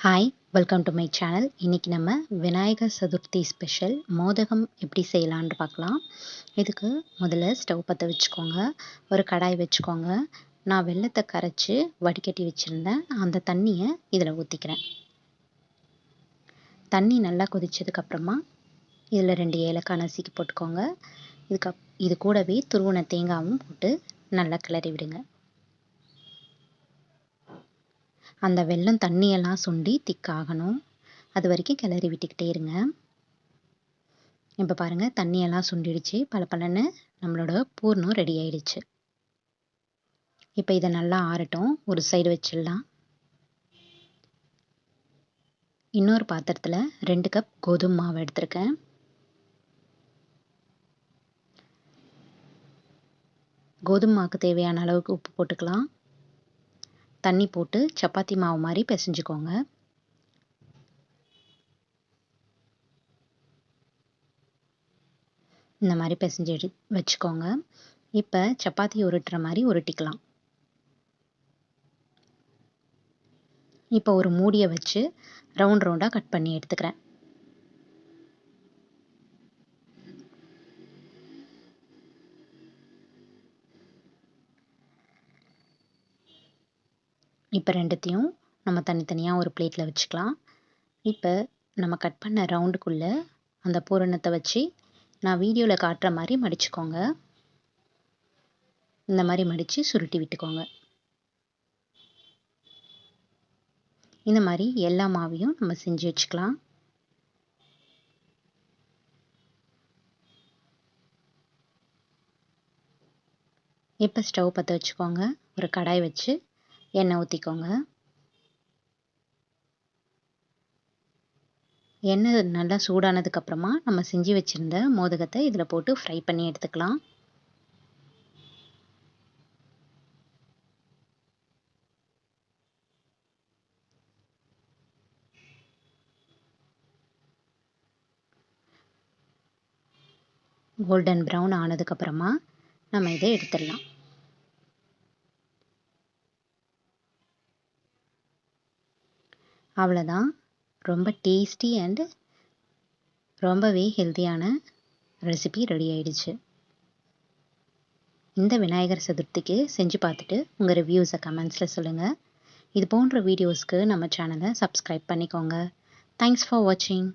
Hi, welcome to my channel. இன்றைக்கி நம்ம Vinayagar Chaturthi special மோதகம் எப்படி செய்யலான்னு பார்க்கலாம். இதுக்கு முதல்ல ஸ்டவ் பற்ற வச்சுக்கோங்க. ஒரு கடாய் வச்சுக்கோங்க. நான் வெல்லத்தை கரைச்சி வடிகட்டி வச்சுருந்தேன். அந்த தண்ணியை இதில் ஊற்றிக்கிறேன். தண்ணி நல்லா கொதிச்சதுக்கப்புறமா இதில் 2 ஏலக்காய் நசுக்கி போட்டுக்கோங்க. இது கூடவே துருவின தேங்காயும் போட்டு நல்லா கிளறி விடுங்க. அந்த வெல்லம் தண்ணியெல்லாம் சுண்டி திக்காகணும். அது வரைக்கும் கிளறி விட்டுக்கிட்டே இருங்க. இப்போ பாருங்கள், தண்ணியெல்லாம் சுண்டிடுச்சு. பளபளன்னு நம்மளோட பூர்ணம் ரெடி ஆயிடுச்சு. இப்போ இதை நல்லா ஆறட்டும். ஒரு சைடு வச்சிடலாம். இன்னொரு பாத்திரத்தில் 2 கப் கோதுமை மாவு எடுத்திருக்கேன். கோதுமை மாவுக்கு தேவையான அளவுக்கு உப்பு போட்டுக்கலாம். தண்ணி போட்டு சப்பாத்தி மாவு மாதிரி பிசைஞ்சுக்கோங்க. இந்த மாதிரி பிசைஞ்சு வச்சுக்கோங்க. இப்போ சப்பாத்தி உருட்டுற மாதிரி உருட்டிக்கலாம். இப்போ ஒரு மூடியை வச்சு ரவுண்டாக கட் பண்ணி எடுத்துக்கிறேன். இப்போ ரெண்டுத்தையும் நம்ம தனித்தனியாக ஒரு பிளேட்டில் வச்சுக்கலாம். இப்போ நம்ம கட் பண்ண ரவுண்டுக்குள்ளே அந்த பூரணத்தை வச்சு நான் வீடியோவில் காட்டுற மாதிரி மடிச்சுக்கோங்க. இந்த மாதிரி மடித்து சுருட்டி விட்டுக்கோங்க. இந்த மாதிரி எல்லா மாவையும் நம்ம செஞ்சு வச்சுக்கலாம். இப்போ ஸ்டவ் பற்ற வச்சுக்கோங்க. ஒரு கடாய் வச்சு எண்ணெய் ஊற்றிக்கோங்க. எண்ணெய் நல்லா சூடானதுக்கப்புறமா நம்ம செஞ்சு வச்சுருந்த மோதகத்தை இதில் போட்டு ஃப்ரை பண்ணி எடுத்துக்கலாம். கோல்டன் ப்ரௌன் ஆனதுக்கப்புறமா நம்ம இதை எடுத்துடலாம். அவ்வளோதான். ரொம்ப டேஸ்டி அண்ட் ரொம்பவே ஹெல்த்தியான ரெசிபி ரெடி ஆயிடுச்சு. இந்த விநாயகர் சதுர்த்திக்கு செஞ்சு பார்த்துட்டு உங்கள் ரிவ்யூஸை கமெண்ட்ஸில் சொல்லுங்கள். இது போன்ற வீடியோஸ்க்கு நம்ம சேனலை சப்ஸ்கிரைப் பண்ணிக்கோங்க. தேங்க்ஸ் ஃபார் வாட்சிங்.